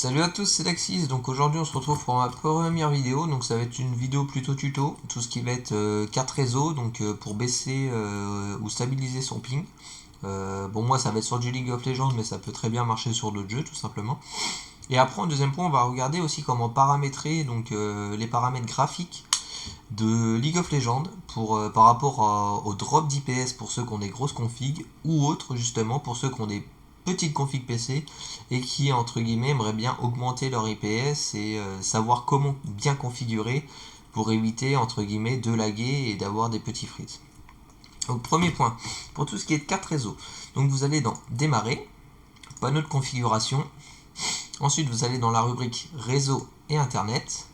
Salut à tous, c'est Daxis. Donc aujourd'hui on se retrouve pour ma première vidéo. Donc ça va être une vidéo plutôt tuto, tout ce qui va être carte réseau, donc pour baisser ou stabiliser son ping. Bon, moi ça va être sur du League of Legends, mais ça peut très bien marcher sur d'autres jeux tout simplement. Et après en deuxième point on va regarder aussi comment paramétrer donc les paramètres graphiques de League of Legends par rapport au drop d'IPS pour ceux qui ont des grosses configs, ou autres justement pour ceux qui ont des petites configs PC et qui entre guillemets aimeraient bien augmenter leur IPS et savoir comment bien configurer pour éviter entre guillemets de laguer et d'avoir des petits freeze. Donc premier point, pour tout ce qui est de carte réseau, donc vous allez dans démarrer, panneau de configuration, ensuite vous allez dans la rubrique réseau et internet.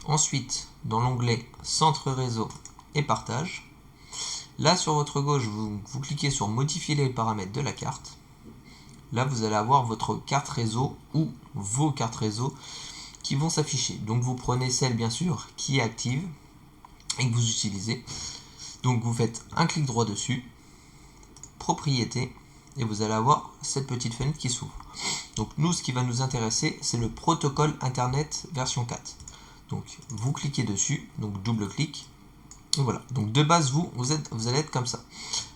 Ensuite, dans l'onglet Centre réseau et partage, là sur votre gauche, vous cliquez sur Modifier les paramètres de la carte. Là, vous allez avoir votre carte réseau ou vos cartes réseau qui vont s'afficher. Donc, vous prenez celle, bien sûr, qui est active et que vous utilisez. Donc, vous faites un clic droit dessus, Propriétés, et vous allez avoir cette petite fenêtre qui s'ouvre. Donc, nous, ce qui va nous intéresser, c'est le protocole Internet version 4. Donc vous cliquez dessus, donc double clic, et voilà. Donc de base vous allez être comme ça.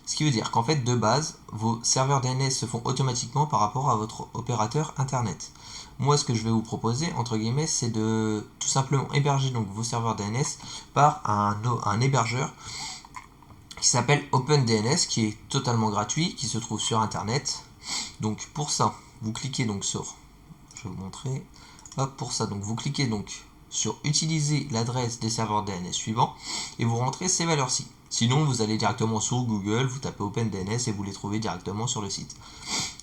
Ce qui veut dire qu'en fait de base, vos serveurs DNS se font automatiquement par rapport à votre opérateur internet. Moi ce que je vais vous proposer, entre guillemets, c'est de tout simplement héberger donc vos serveurs DNS par un hébergeur qui s'appelle OpenDNS, qui est totalement gratuit, qui se trouve sur internet. Donc pour ça, vous cliquez donc sur, je vais vous montrer, hop, pour ça, donc vous cliquez donc sur utiliser l'adresse des serveurs DNS suivants et vous rentrez ces valeurs-ci. Sinon, vous allez directement sur Google, vous tapez OpenDNS et vous les trouvez directement sur le site.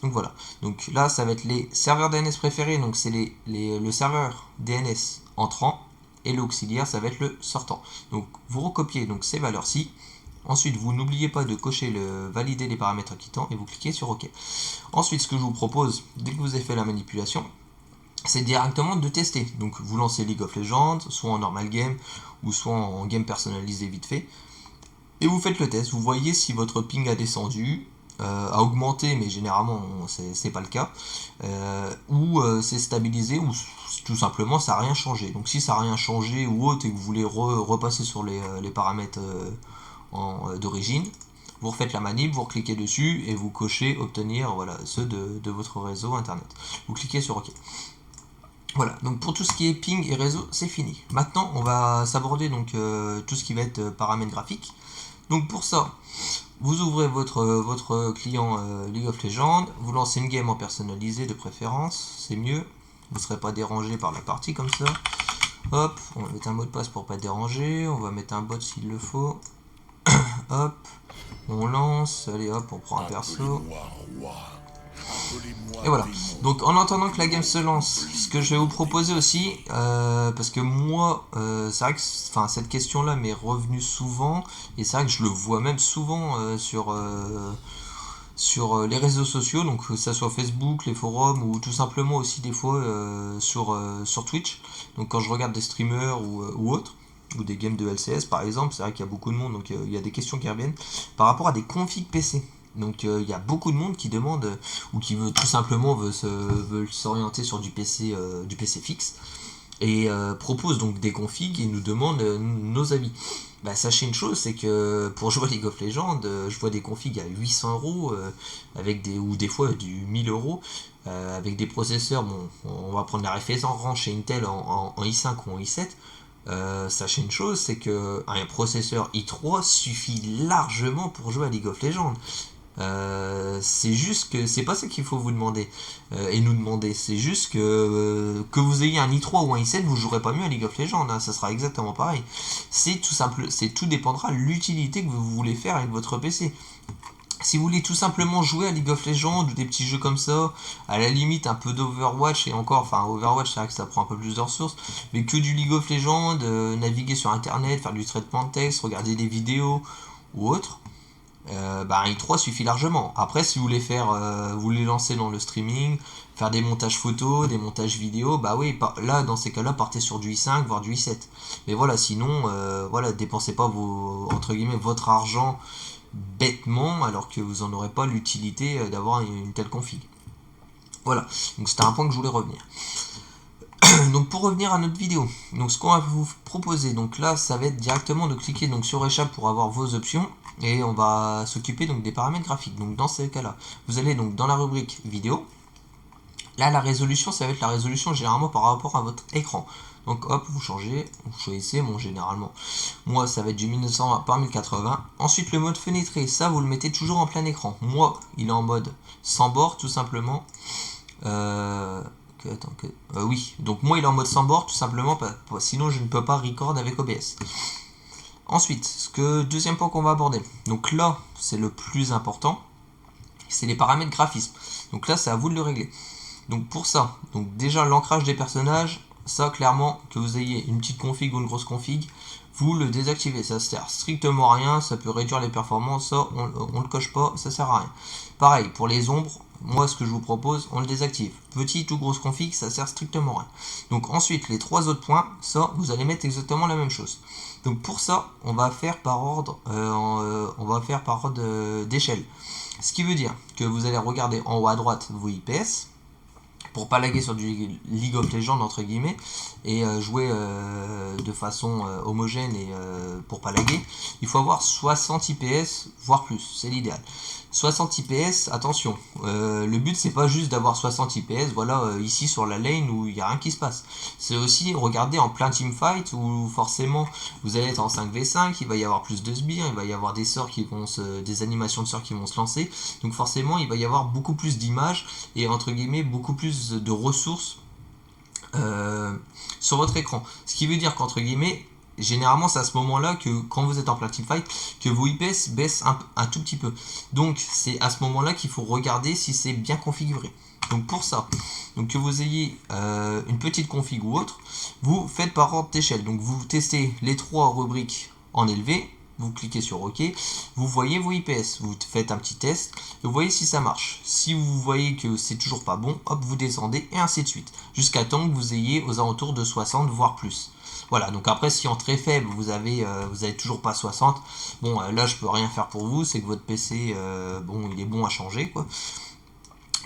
Donc voilà. Donc là, ça va être les serveurs DNS préférés. Donc c'est le serveur DNS entrant et l'auxiliaire, ça va être le sortant. Donc vous recopiez donc ces valeurs-ci. Ensuite, vous n'oubliez pas de cocher le valider les paramètres quittants et vous cliquez sur OK. Ensuite, ce que je vous propose, dès que vous avez fait la manipulation, c'est directement de tester. Donc vous lancez League of Legends, soit en normal game, ou soit en game personnalisé vite fait, et vous faites le test. Vous voyez si votre ping a descendu, a augmenté, mais généralement c'est pas le cas, ou c'est stabilisé, ou tout simplement ça n'a rien changé. Donc si ça n'a rien changé ou autre, et que vous voulez repasser sur les paramètres d'origine, vous refaites la manip, vous cliquez dessus et vous cochez obtenir, voilà, ceux de votre réseau internet. Vous cliquez sur OK. Voilà, donc pour tout ce qui est ping et réseau, c'est fini. Maintenant, on va s'aborder donc tout ce qui va être paramètres graphiques. Donc pour ça, vous ouvrez votre client League of Legends, vous lancez une game en personnalisé de préférence, c'est mieux. Vous ne serez pas dérangé par la partie comme ça. Hop, on va mettre un mot de passe pour pas être dérangé, on va mettre un bot s'il le faut. Hop, on lance, allez hop, on prend un perso. Et voilà. Donc en attendant que la game se lance, ce que je vais vous proposer aussi, parce que moi, c'est vrai que cette question-là m'est revenue souvent, et c'est vrai que je le vois même souvent sur les réseaux sociaux, donc que ce soit Facebook, les forums, ou tout simplement aussi des fois sur Twitch. Donc quand je regarde des streamers ou autres, ou des games de LCS par exemple, c'est vrai qu'il y a beaucoup de monde, donc il y a des questions qui reviennent par rapport à des configs PC. Donc il y a beaucoup de monde qui demande ou qui veut tout simplement veut s'orienter sur du PC fixe et propose donc des configs et nous demande nos avis. Bah, sachez une chose, c'est que pour jouer à League of Legends, je vois des configs à 800 € ou des fois du 1000 € avec des processeurs. Bon, on va prendre la référence chez Intel en i5 ou en i7. Sachez une chose, c'est que un processeur i3 suffit largement pour jouer à League of Legends. C'est juste que c'est pas ça qu'il faut vous demander et nous demander, c'est juste que vous ayez un i3 ou un i7, vous jouerez pas mieux à League of Legends, hein, ça sera exactement pareil. C'est tout simple, c'est tout dépendra de l'utilité que vous voulez faire avec votre PC. Si vous voulez tout simplement jouer à League of Legends ou des petits jeux comme ça, à la limite un peu d'Overwatch, et encore, enfin Overwatch c'est vrai que ça prend un peu plus de ressources, mais que du League of Legends, naviguer sur internet, faire du traitement de texte, regarder des vidéos ou autre, un i3 suffit largement. Après, si vous voulez vous voulez lancer dans le streaming, faire des montages photos, des montages vidéo, bah oui, là dans ces cas-là, partez sur du i5 voire du i7. Mais voilà, sinon, voilà, dépensez pas entre guillemets votre argent bêtement alors que vous n'en aurez pas l'utilité d'avoir une telle config. Voilà, donc c'était un point que je voulais revenir. Donc pour revenir à notre vidéo, donc ce qu'on va vous proposer, donc là ça va être directement de cliquer donc sur échappe pour avoir vos options et on va s'occuper donc des paramètres graphiques. Donc dans ces cas-là, vous allez donc dans la rubrique vidéo. Là la résolution, ça va être la résolution généralement par rapport à votre écran. Donc hop, vous changez, vous choisissez, bon généralement, moi ça va être du 1920 par 1080. Ensuite le mode fenêtré, ça vous le mettez toujours en plein écran. Moi, il est en mode sans bord tout simplement. Oui, donc moi il est en mode sans bord tout simplement, sinon je ne peux pas record avec OBS. Ensuite, deuxième point qu'on va aborder, donc là c'est le plus important, c'est les paramètres graphisme. Donc là c'est à vous de le régler. Donc pour ça, donc déjà l'ancrage des personnages, ça clairement, que vous ayez une petite config ou une grosse config, vous le désactivez, ça sert strictement à rien, ça peut réduire les performances, ça on le coche pas, ça sert à rien. Pareil, pour les ombres, moi ce que je vous propose, on le désactive. Petite ou grosse config, ça sert strictement à rien. Donc ensuite, les trois autres points, ça, vous allez mettre exactement la même chose. Donc pour ça, on va faire par ordre, d'échelle. Ce qui veut dire que vous allez regarder en haut à droite vos IPS, pour pas laguer sur du League of Legends entre guillemets et jouer de façon homogène et pour pas laguer, il faut avoir 60 IPS voire plus, c'est l'idéal. 60 IPS, attention, le but c'est pas juste d'avoir 60 IPS, voilà, ici sur la lane où il n'y a rien qui se passe. C'est aussi regarder en plein teamfight où forcément vous allez être en 5v5, il va y avoir plus de sbires, il va y avoir des sorts qui vont des animations de sorts qui vont se lancer, donc forcément il va y avoir beaucoup plus d'images et entre guillemets beaucoup plus de ressources sur votre écran. Ce qui veut dire qu'entre guillemets, généralement c'est à ce moment là que quand vous êtes en plein teamfight que vos IPS baissent un tout petit peu, donc c'est à ce moment là qu'il faut regarder si c'est bien configuré. Donc pour ça, donc que vous ayez une petite config ou autre, vous faites par ordre d'échelle. Donc vous testez les trois rubriques en élevé, vous cliquez sur OK, vous voyez vos IPS, vous faites un petit test, vous voyez si ça marche. Si vous voyez que c'est toujours pas bon, hop, vous descendez et ainsi de suite, jusqu'à temps que vous ayez aux alentours de 60 voire plus. Voilà, donc après si en très faible vous avez toujours pas 60, bon là je peux rien faire pour vous, c'est que votre PC bon il est bon à changer quoi.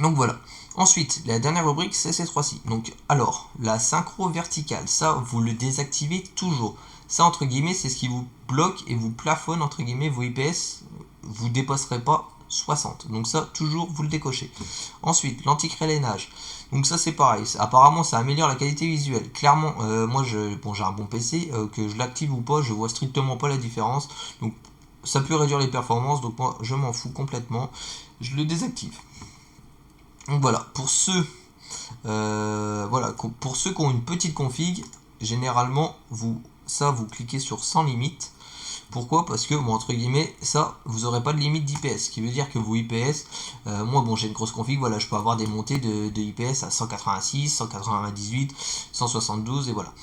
Donc voilà. Ensuite, la dernière rubrique, c'est ces trois-ci. Donc, alors, la synchro verticale, ça, vous le désactivez toujours. Ça, entre guillemets, c'est ce qui vous bloque et vous plafonne, entre guillemets, vos IPS. Vous ne dépasserez pas 60. Donc ça, toujours, vous le décochez. Ensuite, l'anti-crélénage. Donc ça, c'est pareil. Apparemment, ça améliore la qualité visuelle. Clairement, moi, j'ai un bon PC, que je l'active ou pas, je vois strictement pas la différence. Donc, ça peut réduire les performances. Donc moi, je m'en fous complètement. Je le désactive. Donc voilà, pour ceux qui ont une petite config, généralement vous cliquez sur sans limite. Pourquoi? Parce que bon, entre guillemets, ça vous n'aurez pas de limite d'IPS, ce qui veut dire que vos IPS, moi bon j'ai une grosse config, voilà, je peux avoir des montées de IPS à 186, 198, 172 et voilà.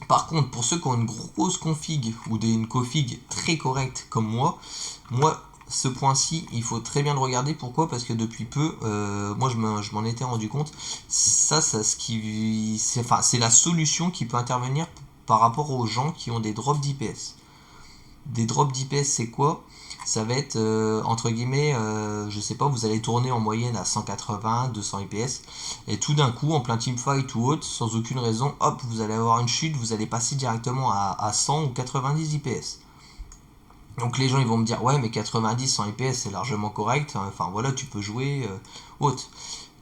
Par contre, pour ceux qui ont une grosse config ou une config très correcte comme moi, ce point-ci, il faut très bien le regarder. Pourquoi? Parce que depuis peu, moi je m'en étais rendu compte. C'est la solution qui peut intervenir par rapport aux gens qui ont des drops d'IPS. Des drops d'IPS, c'est quoi? Ça va être entre guillemets, je sais pas, vous allez tourner en moyenne à 180, 200 IPS, et tout d'un coup, en plein teamfight ou autre, sans aucune raison, hop, vous allez avoir une chute, vous allez passer directement à 100 ou 90 IPS. Donc les gens ils vont me dire ouais mais 90 100 IPS c'est largement correct, enfin voilà tu peux jouer haute.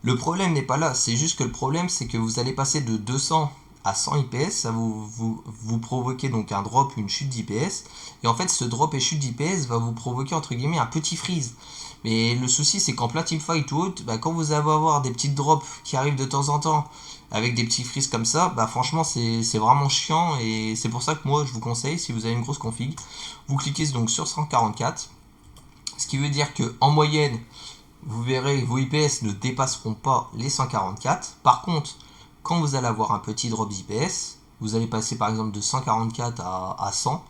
Le problème n'est pas là, c'est juste que le problème c'est que vous allez passer de 200 à 100 IPS, ça vous provoquer donc un drop, une chute d'IPS, et en fait ce drop et chute d'IPS va vous provoquer entre guillemets un petit freeze. Mais le souci c'est qu'en plein teamfight ou autre, quand vous allez avoir des petites drops qui arrivent de temps en temps, avec des petits freezes comme ça, franchement c'est vraiment chiant, et c'est pour ça que moi je vous conseille, si vous avez une grosse config, vous cliquez donc sur 144, ce qui veut dire que en moyenne, vous verrez vos IPS ne dépasseront pas les 144. Par contre, quand vous allez avoir un petit drop d'IPS, vous allez passer par exemple de 144 à 100,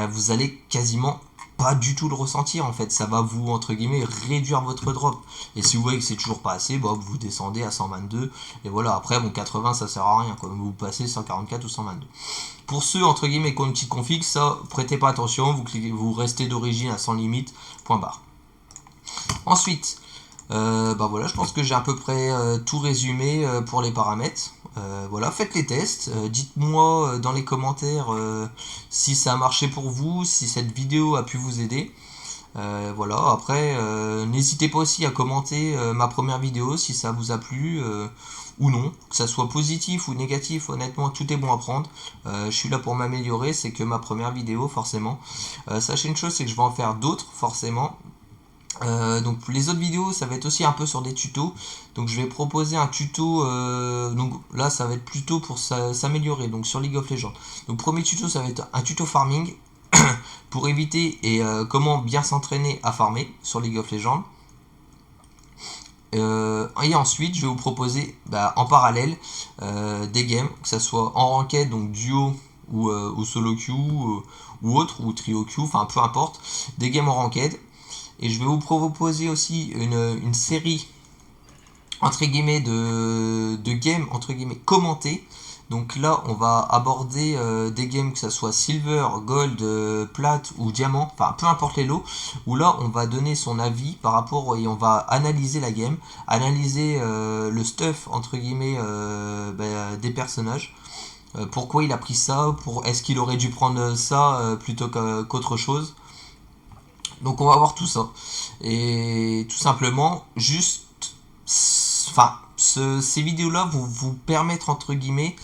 vous allez quasiment pas du tout le ressentir en fait, ça va vous entre guillemets réduire votre drop, et si vous voyez que c'est toujours pas assez, vous descendez à 122 et voilà. Après bon 80 ça sert à rien quoi, vous passez 144 ou 122. Pour ceux entre guillemets qui ont une petite config, ça prêtez pas attention, vous restez d'origine à sans limite, point barre. Ensuite Bah voilà, je pense que j'ai à peu près tout résumé pour les paramètres. Voilà, faites les tests. Dites-moi dans les commentaires si ça a marché pour vous, si cette vidéo a pu vous aider. Voilà, après, n'hésitez pas aussi à commenter ma première vidéo si ça vous a plu ou non. Que ça soit positif ou négatif, honnêtement, tout est bon à prendre. Je suis là pour m'améliorer, c'est que ma première vidéo, forcément. Sachez une chose, c'est que je vais en faire d'autres, forcément. Donc les autres vidéos ça va être aussi un peu sur des tutos, donc je vais proposer un tuto, donc là ça va être plutôt pour s'améliorer, donc sur League of Legends. Donc premier tuto ça va être un tuto farming pour éviter et comment bien s'entraîner à farmer sur League of Legends. Et ensuite je vais vous proposer en parallèle des games, que ce soit en ranked, donc duo ou solo queue ou autre, ou trio queue, enfin peu importe, des games en ranked. Et je vais vous proposer aussi une série entre guillemets de games entre guillemets commentés. Donc là on va aborder des games que ça soit silver, gold, plate ou diamant, enfin peu importe les lots, où là on va donner son avis par rapport et on va analyser la game, analyser le stuff entre guillemets des personnages. Pourquoi il a pris ça, est-ce qu'il aurait dû prendre ça plutôt qu'autre chose. Donc on va voir tout ça. Et tout simplement, juste, ces vidéos-là vont vous permettre, entre guillemets,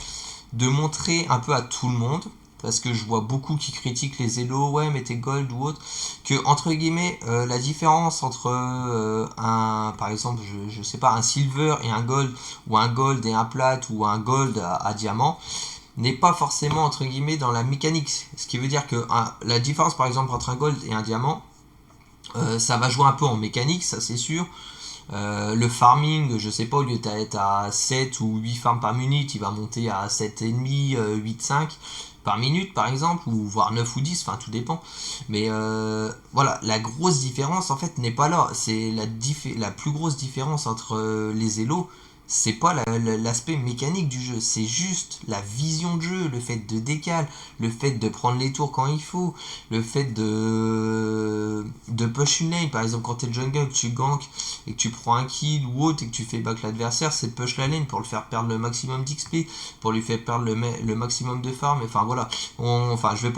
de montrer un peu à tout le monde, parce que je vois beaucoup qui critiquent les Elo, ouais mais t'es gold ou autre, que entre guillemets la différence entre par exemple je sais pas, un silver et un gold, ou un gold et un plate, ou un gold à diamant, n'est pas forcément entre guillemets dans la mécanique. Ce qui veut dire que la différence par exemple entre un gold et un diamant, ça va jouer un peu en mécanique, ça c'est sûr. Le farming, je sais pas, au lieu d'être à 7 ou 8 farms par minute, il va monter à 7,5, 8,5 par minute par exemple, ou voire 9 ou 10, enfin tout dépend. Mais voilà, la grosse différence en fait n'est pas là. C'est la plus grosse différence entre les élos. C'est pas l'aspect mécanique du jeu, c'est juste la vision de jeu, le fait de décaler, le fait de prendre les tours quand il faut, le fait de push une lane. Par exemple, quand t'es jungle, que tu gank et que tu prends un kill ou autre et que tu fais back l'adversaire, c'est de push la lane pour le faire perdre le maximum d'XP, pour lui faire perdre le maximum de farm. Enfin voilà, je vais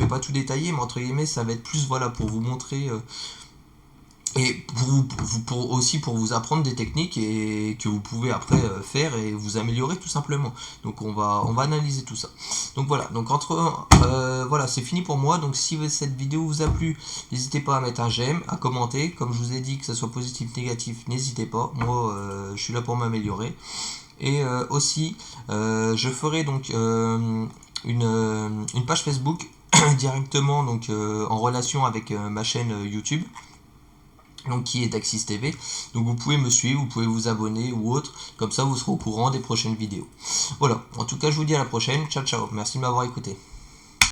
pas tout détailler, mais entre guillemets, ça va être plus voilà pour vous montrer. Et aussi pour vous apprendre des techniques et que vous pouvez après faire et vous améliorer tout simplement. Donc on va analyser tout ça. Donc voilà, donc voilà, c'est fini pour moi. Donc si cette vidéo vous a plu, n'hésitez pas à mettre un j'aime, à commenter. Comme je vous ai dit, que ce soit positif, négatif, n'hésitez pas. Moi je suis là pour m'améliorer. Et aussi je ferai donc une page Facebook directement donc en relation avec ma chaîne YouTube, donc qui est Daxis TV. Donc vous pouvez me suivre, vous pouvez vous abonner ou autre, comme ça vous serez au courant des prochaines vidéos. Voilà, en tout cas je vous dis à la prochaine, ciao ciao, merci de m'avoir écouté.